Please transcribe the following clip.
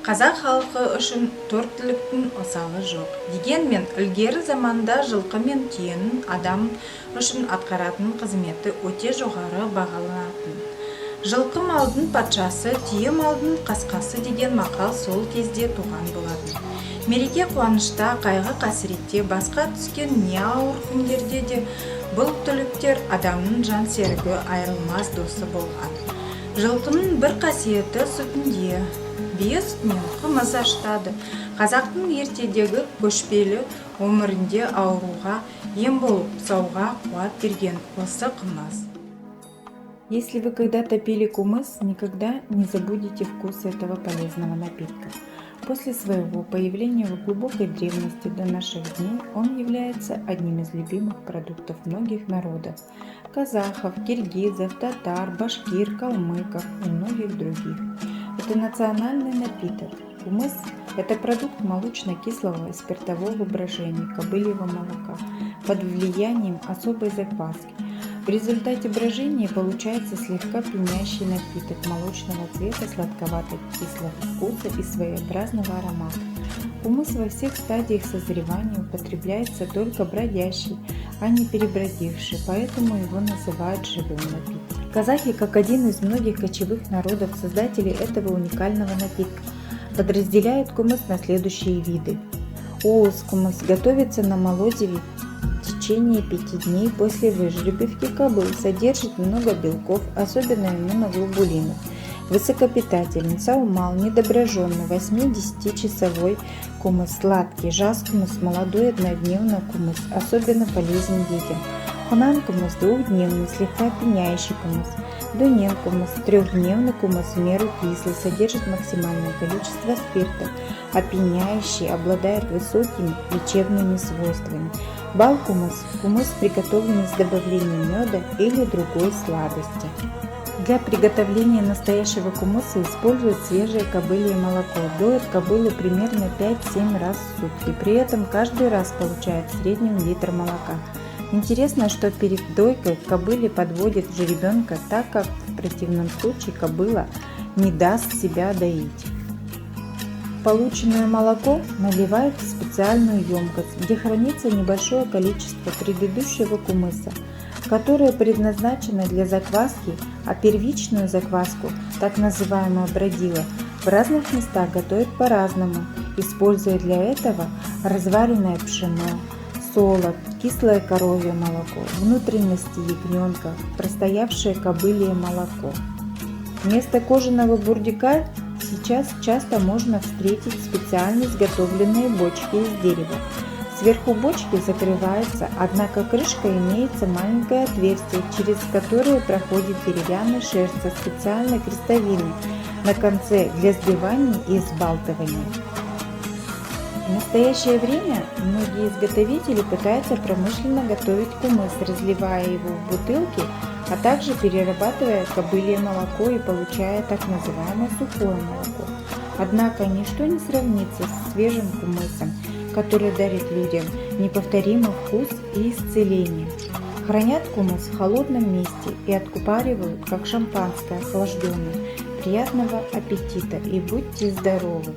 Қазақ халқы үшін төрт түліктің осалы жоқ. Дегенмен, ілгері заманда жылқы мен түйенің адам үшін атқаратын қызметі өте жоғары бағаланатын. Жылқы малдың патшасы, түйе малдың қасқасы деген мақал сол кезде туған болатын. Мереке қуанышта, қайғы қасіретте, басқа түскен не ауыр күндерде де бұл түліктер адамның жан серігі, айырылмас досы болған. Жылқының бір қасиеті сүтінде. Бие сүтінен қымыз ашытады. Қазақтың ертедегі көшпелі өмірінде ауруға, ем болып, сауға қуат берген осы қымыз. Если вы когда-то пили кумыс, никогда не забудете вкус этого полезного напитка. После своего появления в глубокой древности до наших дней он является одним из любимых продуктов многих народов – казахов, киргизов, татар, башкир, калмыков и многих других. Это национальный напиток. Кумыс – это продукт молочно-кислого и спиртового брожения кобыльего молока под влиянием особой закваски. В результате брожения получается слегка пьянящий напиток молочного цвета, сладковато-кислого вкуса и своеобразного аромата. Кумыс во всех стадиях созревания употребляется только бродящий, а не перебродивший, поэтому его называют живым напитком. Казахи, как один из многих кочевых народов, создатели этого уникального напитка, подразделяют кумыс на следующие виды. Оус кумыс готовится на молодеве в течение 5 дней после выжребивки кобыл, содержит много белков, особенно иммуноглобулинов. Высокопитательный, саумал, недоброжженный, 8-10-часовой кумыс, сладкий, жас кумыс, молодой однодневный кумыс, особенно полезен детям. Хунан кумыс, 2-дневный, слегка пьянящий кумыс. Дунен кумыс, 3-дневный кумыс, в меру кислый, содержит максимальное количество спирта, опьяняющий, обладает высокими лечебными свойствами. Бал кумыс – кумыс, приготовленный с добавлением меда или другой сладости. Для приготовления настоящего кумыса используют свежее кобылье молоко. Доят кобылу примерно 5-7 раз в сутки. При этом каждый раз получают в среднем литр молока. Интересно, что перед дойкой кобыле подводят жеребенка, так как в противном случае кобыла не даст себя доить. Полученное молоко наливают в специальную емкость, где хранится небольшое количество предыдущего кумыса, которое предназначено для закваски, а первичную закваску, так называемое бродило, в разных местах готовят по-разному, используя для этого разваренное пшено, солод, кислое коровье молоко, внутренности ягненка, простоявшее кобылье молоко. Вместо кожаного бурдюка сейчас часто можно встретить специально изготовленные бочки из дерева. Сверху бочки закрывается, однако крышка имеется маленькое отверстие, через которое проходит деревянный шерсть со специальной крестовиной на конце для сбивания и взбалтывания. В настоящее время многие изготовители пытаются промышленно готовить кумыс, разливая его в бутылки, а также перерабатывая кобылье молоко и получая так называемое сухое молоко. Однако ничто не сравнится с свежим кумысом, который дарит людям неповторимый вкус и исцеление. Хранят кумыс в холодном месте и откупоривают, как шампанское охлажденное. Приятного аппетита и будьте здоровы!